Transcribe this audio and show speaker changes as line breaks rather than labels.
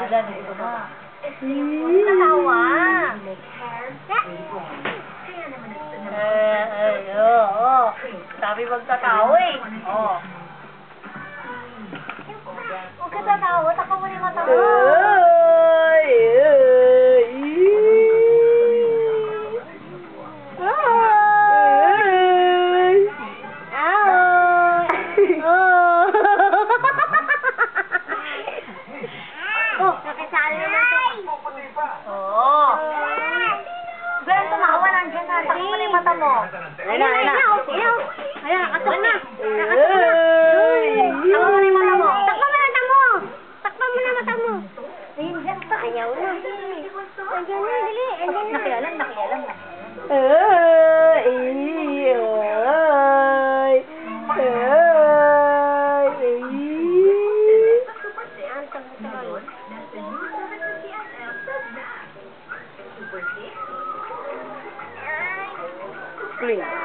Ayan, ito na. Natawa. Oo. Sabi magtatawa eh. Oo. Huwag ka tatawa. Takpan mo na yung mata mo. Oh, nakisali naman ito. Oo. Glenn, tumawa nandiyan na. Takpan mo na yung mata mo. Ayan na, ayan na. Ayan, nakatok na. Nakatok na. Takpan mo na yung mata mo. Takpan mo na mata mo. Takpan mo na mata mo. Ayun, dyan. Ayaw na. Ayan na, dali. Nakialam. Clean.